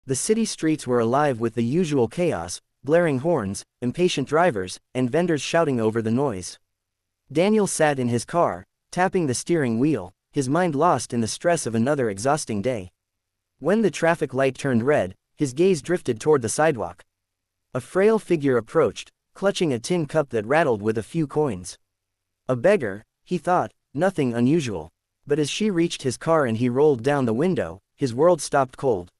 The city streets were alive with the usual chaos, blaring horns, impatient drivers, and vendors shouting over the noise. Daniel sat in his car, tapping the steering wheel, his mind lost in the stress of another exhausting day. When the traffic light turned red, his gaze drifted toward the sidewalk. A frail figure approached, clutching a tin cup that rattled with a few coins. A beggar, he thought, nothing unusual. But as she reached his car and he rolled down the window, his world stopped cold.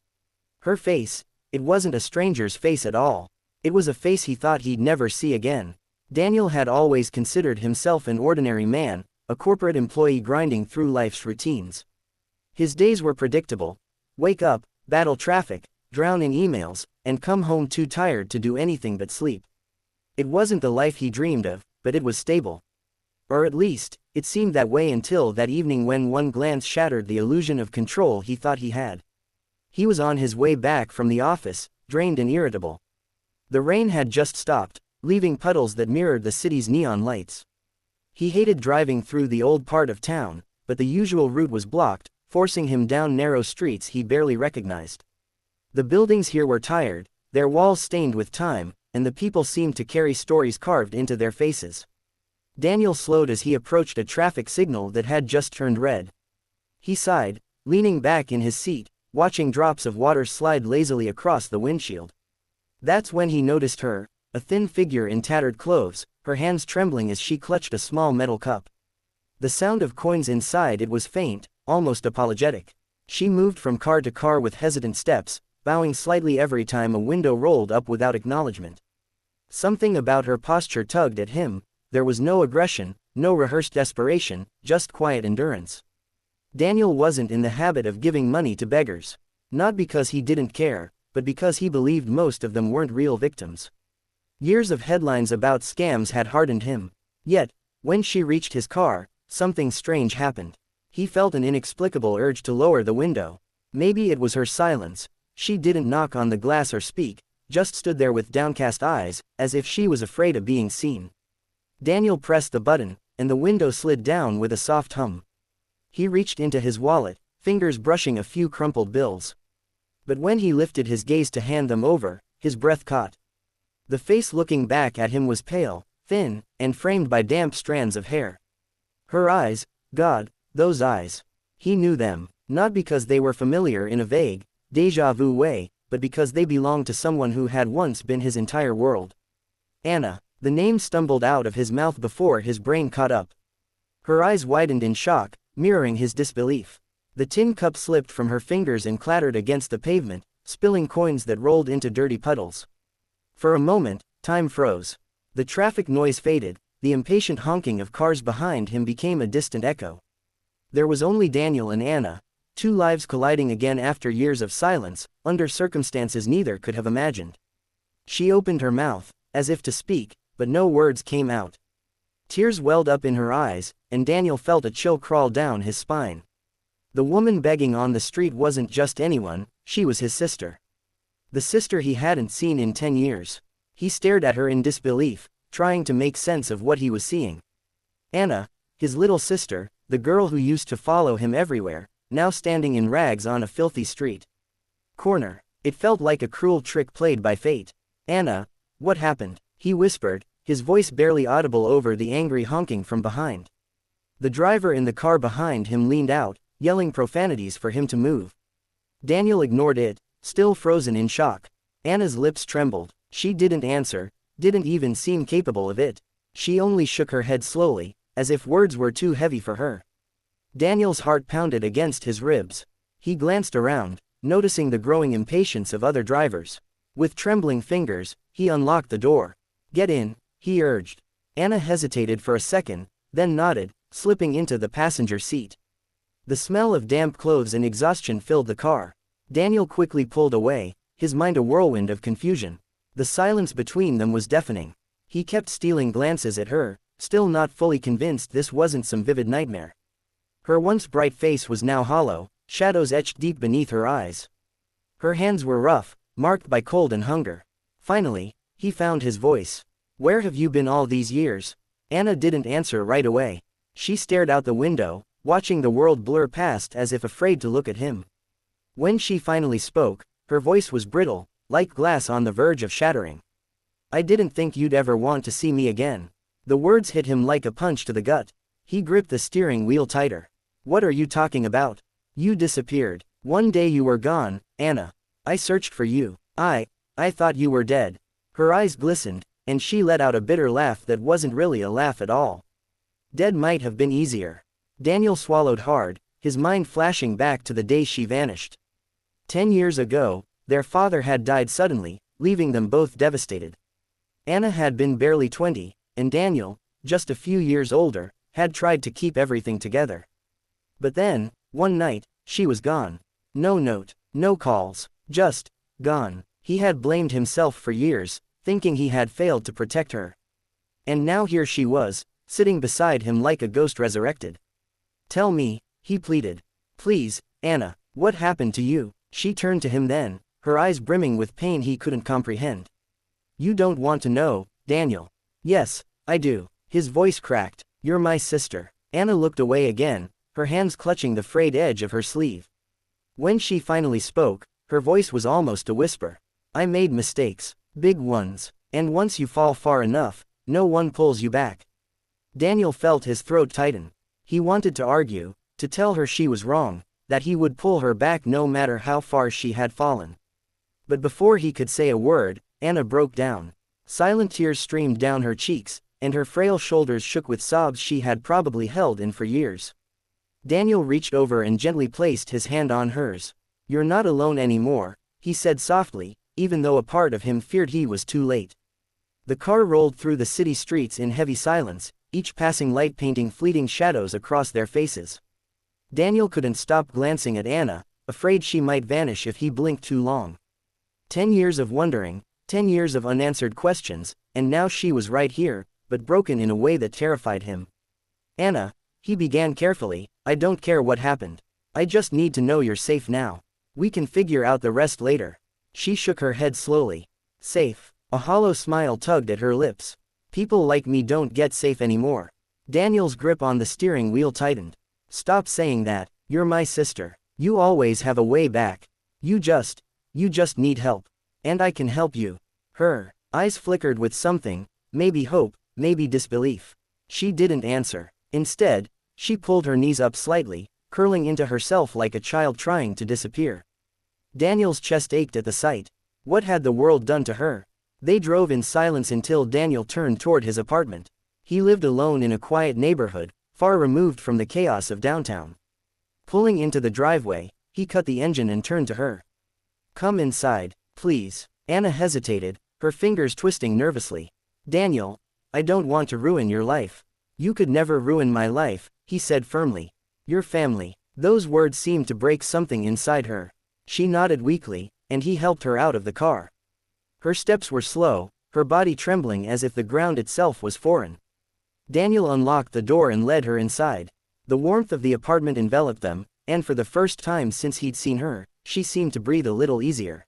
Her face, it wasn't a stranger's face at all. It was a face he thought he'd never see again. Daniel had always considered himself an ordinary man, a corporate employee grinding through life's routines. His days were predictable. Wake up, battle traffic, drown in emails, and come home too tired to do anything but sleep. It wasn't the life he dreamed of, but it was stable. Or at least, it seemed that way until that evening when one glance shattered the illusion of control he thought he had. He was on his way back from the office, drained and irritable. The rain had just stopped, leaving puddles that mirrored the city's neon lights. He hated driving through the old part of town, but the usual route was blocked, forcing him down narrow streets he barely recognized. The buildings here were tired, their walls stained with time, and the people seemed to carry stories carved into their faces. Daniel slowed as he approached a traffic signal that had just turned red. He sighed, leaning back in his seat, watching drops of water slide lazily across the windshield. That's when he noticed her, a thin figure in tattered clothes, her hands trembling as she clutched a small metal cup. The sound of coins inside it was faint, almost apologetic. She moved from car to car with hesitant steps, bowing slightly every time a window rolled up without acknowledgement. Something about her posture tugged at him. There was no aggression, no rehearsed desperation, just quiet endurance. Daniel wasn't in the habit of giving money to beggars. Not because he didn't care, but because he believed most of them weren't real victims. Years of headlines about scams had hardened him. Yet, when she reached his car, something strange happened. He felt an inexplicable urge to lower the window. Maybe it was her silence. She didn't knock on the glass or speak, just stood there with downcast eyes, as if she was afraid of being seen. Daniel pressed the button, and the window slid down with a soft hum. He reached into his wallet, fingers brushing a few crumpled bills. But when he lifted his gaze to hand them over, his breath caught. The face looking back at him was pale, thin, and framed by damp strands of hair. Her eyes, God, those eyes. He knew them, not because they were familiar in a vague, déjà vu way, but because they belonged to someone who had once been his entire world. Anna. The name stumbled out of his mouth before his brain caught up. Her eyes widened in shock, mirroring his disbelief. The tin cup slipped from her fingers and clattered against the pavement, spilling coins that rolled into dirty puddles. For a moment, time froze. The traffic noise faded, the impatient honking of cars behind him became a distant echo. There was only Daniel and Anna, two lives colliding again after years of silence, under circumstances neither could have imagined. She opened her mouth, as if to speak, but no words came out. Tears welled up in her eyes, and Daniel felt a chill crawl down his spine. The woman begging on the street wasn't just anyone, she was his sister. The sister he hadn't seen in 10 years. He stared at her in disbelief, trying to make sense of what he was seeing. Anna, his little sister, the girl who used to follow him everywhere, now standing in rags on a filthy street corner. It felt like a cruel trick played by fate. Anna, what happened? He whispered, his voice barely audible over the angry honking from behind. The driver in the car behind him leaned out, yelling profanities for him to move. Daniel ignored it, still frozen in shock. Anna's lips trembled. She didn't answer, didn't even seem capable of it. She only shook her head slowly, as if words were too heavy for her. Daniel's heart pounded against his ribs. He glanced around, noticing the growing impatience of other drivers. With trembling fingers, he unlocked the door. "Get in," he urged. Anna hesitated for a second, then nodded, slipping into the passenger seat. The smell of damp clothes and exhaustion filled the car. Daniel quickly pulled away, his mind a whirlwind of confusion. The silence between them was deafening. He kept stealing glances at her, still not fully convinced this wasn't some vivid nightmare. Her once bright face was now hollow, shadows etched deep beneath her eyes. Her hands were rough, marked by cold and hunger. Finally, he found his voice. "Where have you been all these years?" Anna didn't answer right away. She stared out the window, watching the world blur past as if afraid to look at him. When she finally spoke, Her voice was brittle, like glass on the verge of shattering. "I didn't think you'd ever want to see me again." The words hit him like a punch to the gut. He gripped the steering wheel tighter. "What are you talking about? You disappeared. One day you were gone, Anna. I searched for you. I thought you were dead." Her eyes glistened, and she let out a bitter laugh that wasn't really a laugh at all. Dead might have been easier. Daniel swallowed hard, his mind flashing back to the day she vanished. 10 years ago, their father had died suddenly, leaving them both devastated. Anna had been barely 20, and Daniel, just a few years older, had tried to keep everything together. But then, one night, she was gone. No note, no calls, just gone. He had blamed himself for years, thinking he had failed to protect her. And now here she was, sitting beside him like a ghost resurrected. "Tell me," he pleaded. "Please, Anna, what happened to you?" She turned to him then, her eyes brimming with pain he couldn't comprehend. "You don't want to know, Daniel." "Yes, I do." His voice cracked. "You're my sister." Anna looked away again, her hands clutching the frayed edge of her sleeve. When she finally spoke, her voice was almost a whisper. "I made mistakes, big ones, and once you fall far enough, no one pulls you back." Daniel felt his throat tighten. He wanted to argue, to tell her she was wrong, that he would pull her back no matter how far she had fallen. But before he could say a word, Anna broke down. Silent tears streamed down her cheeks, and her frail shoulders shook with sobs she had probably held in for years. Daniel reached over and gently placed his hand on hers. "You're not alone anymore," he said softly, even though a part of him feared he was too late. The car rolled through the city streets in heavy silence, each passing light painting fleeting shadows across their faces. Daniel couldn't stop glancing at Anna, afraid she might vanish if he blinked too long. 10 years of wondering, 10 years of unanswered questions, and now she was right here, but broken in a way that terrified him. "Anna," he began carefully, "I don't care what happened. I just need to know you're safe now. We can figure out the rest later." She shook her head slowly. "Safe?" A hollow smile tugged at her lips. "People like me don't get safe anymore." Daniel's grip on the steering wheel tightened. "Stop saying that. You're my sister. You always have a way back. You just need help. And I can help you." Her eyes flickered with something, maybe hope, maybe disbelief. She didn't answer. Instead, she pulled her knees up slightly, curling into herself like a child trying to disappear. Daniel's chest ached at the sight. What had the world done to her? They drove in silence until Daniel turned toward his apartment. He lived alone in a quiet neighborhood, far removed from the chaos of downtown. Pulling into the driveway, he cut the engine and turned to her. "Come inside, please." Anna hesitated, her fingers twisting nervously. "Daniel, I don't want to ruin your life." "You could never ruin my life," he said firmly. "Your family." Those words seemed to break something inside her. She nodded weakly, and he helped her out of the car. Her steps were slow, her body trembling as if the ground itself was foreign. Daniel unlocked the door and led her inside. The warmth of the apartment enveloped them, and for the first time since he'd seen her, she seemed to breathe a little easier.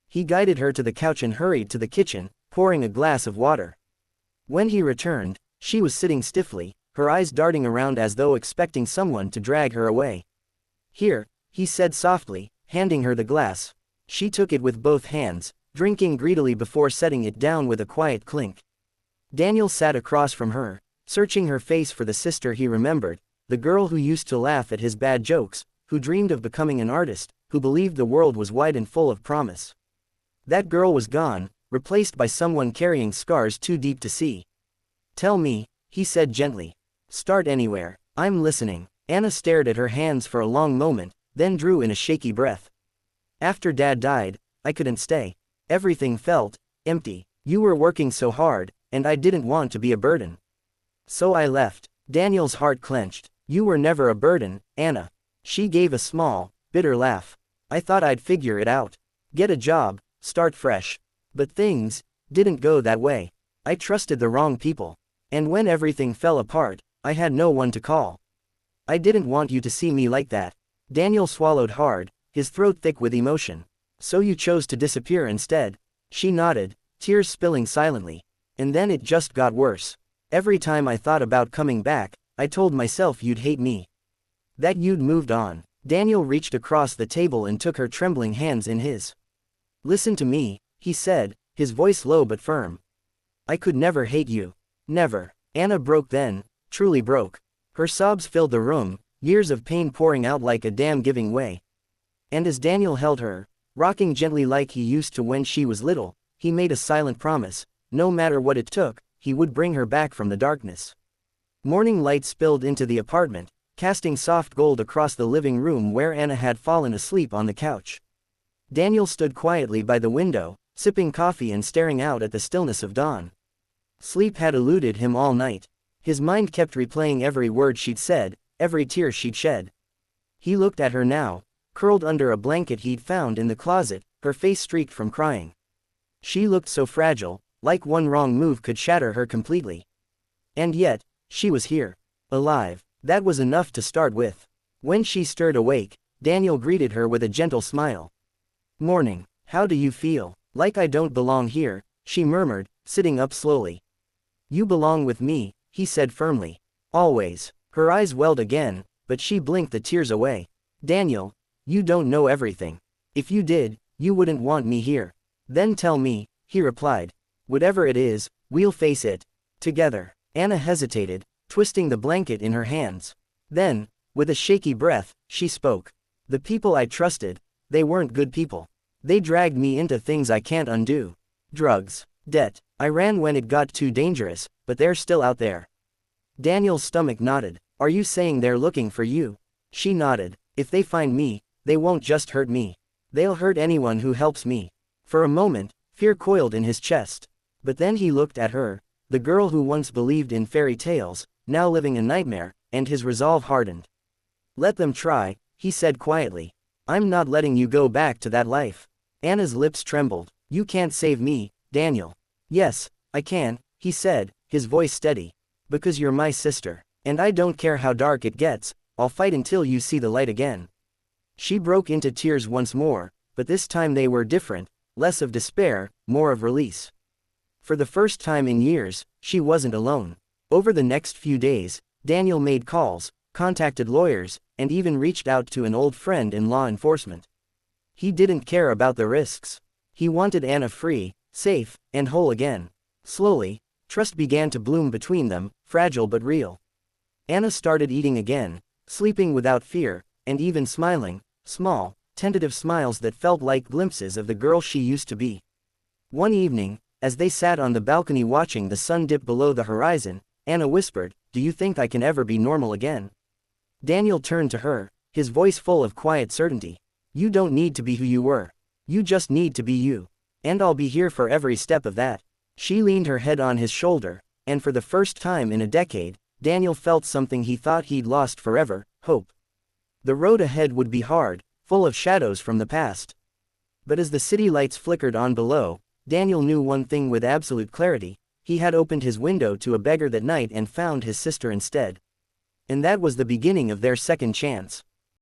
He guided her to the couch and hurried to the kitchen, pouring a glass of water. When he returned, she was sitting stiffly, her eyes darting around as though expecting someone to drag her away. "Here," he said softly, handing her the glass. She took it with both hands, drinking greedily before setting it down with a quiet clink. Daniel sat across from her, searching her face for the sister he remembered, the girl who used to laugh at his bad jokes, who dreamed of becoming an artist, who believed the world was wide and full of promise. That girl was gone, replaced by someone carrying scars too deep to see. "Tell me," he said gently. "Start anywhere. I'm listening." Anna stared at her hands for a long moment, then drew in a shaky breath. "After Dad died, I couldn't stay. Everything felt empty. You were working so hard, and I didn't want to be a burden. So I left." Daniel's heart clenched. "You were never a burden, Anna." She gave a small, bitter laugh. "I thought I'd figure it out. Get a job, start fresh. But things didn't go that way. I trusted the wrong people. And when everything fell apart, I had no one to call. I didn't want you to see me like that." Daniel swallowed hard, his throat thick with emotion. "So you chose to disappear instead?" She nodded, tears spilling silently. "And then it just got worse. Every time I thought about coming back, I told myself you'd hate me. That you'd moved on." Daniel reached across the table and took her trembling hands in his. Listen to me, he said, his voice low but firm. I could never hate you. Never. Anna broke then, truly broke. Her sobs filled the room, years of pain pouring out like a dam giving way. And as Daniel held her, rocking gently like he used to when she was little, he made a silent promise, no matter what it took, he would bring her back from the darkness. Morning light spilled into the apartment, casting soft gold across the living room where Anna had fallen asleep on the couch. Daniel stood quietly by the window, sipping coffee and staring out at the stillness of dawn. Sleep had eluded him all night. His mind kept replaying every word she'd said, every tear she'd shed. He looked at her now, curled under a blanket he'd found in the closet, her face streaked from crying. She looked so fragile, like one wrong move could shatter her completely. And yet, she was here. Alive. That was enough to start with. When she stirred awake, Daniel greeted her with a gentle smile. Morning. How do you feel? Like I don't belong here, she murmured, sitting up slowly. You belong with me, he said firmly. Always. Her eyes welled again, but she blinked the tears away. Daniel, you don't know everything. If you did, you wouldn't want me here. Then tell me, he replied. Whatever it is, we'll face it. Together. Anna hesitated, twisting the blanket in her hands. Then, with a shaky breath, she spoke. The people I trusted, they weren't good people. They dragged me into things I can't undo. Drugs. Debt. I ran when it got too dangerous, but they're still out there. Daniel's stomach knotted. Are you saying they're looking for you? She nodded. If they find me, they won't just hurt me. They'll hurt anyone who helps me. For a moment, fear coiled in his chest. But then he looked at her, the girl who once believed in fairy tales, now living a nightmare, and his resolve hardened. Let them try, he said quietly. I'm not letting you go back to that life. Anna's lips trembled. You can't save me, Daniel. Yes, I can, he said, his voice steady. Because you're my sister. And I don't care how dark it gets, I'll fight until you see the light again. She broke into tears once more, but this time they were different, less of despair, more of release. For the first time in years, she wasn't alone. Over the next few days, Daniel made calls, contacted lawyers, and even reached out to an old friend in law enforcement. He didn't care about the risks. He wanted Anna free, safe, and whole again. Slowly, trust began to bloom between them, fragile but real. Anna started eating again, sleeping without fear, and even smiling, small, tentative smiles that felt like glimpses of the girl she used to be. One evening, as they sat on the balcony watching the sun dip below the horizon, Anna whispered, "Do you think I can ever be normal again?" Daniel turned to her, his voice full of quiet certainty. You don't need to be who you were. You just need to be you. And I'll be here for every step of that. She leaned her head on his shoulder, and for the first time in a decade, Daniel felt something he thought he'd lost forever, hope. The road ahead would be hard, full of shadows from the past. But as the city lights flickered on below, Daniel knew one thing with absolute clarity. He had opened his window to a beggar that night and found his sister instead. And that was the beginning of their second chance.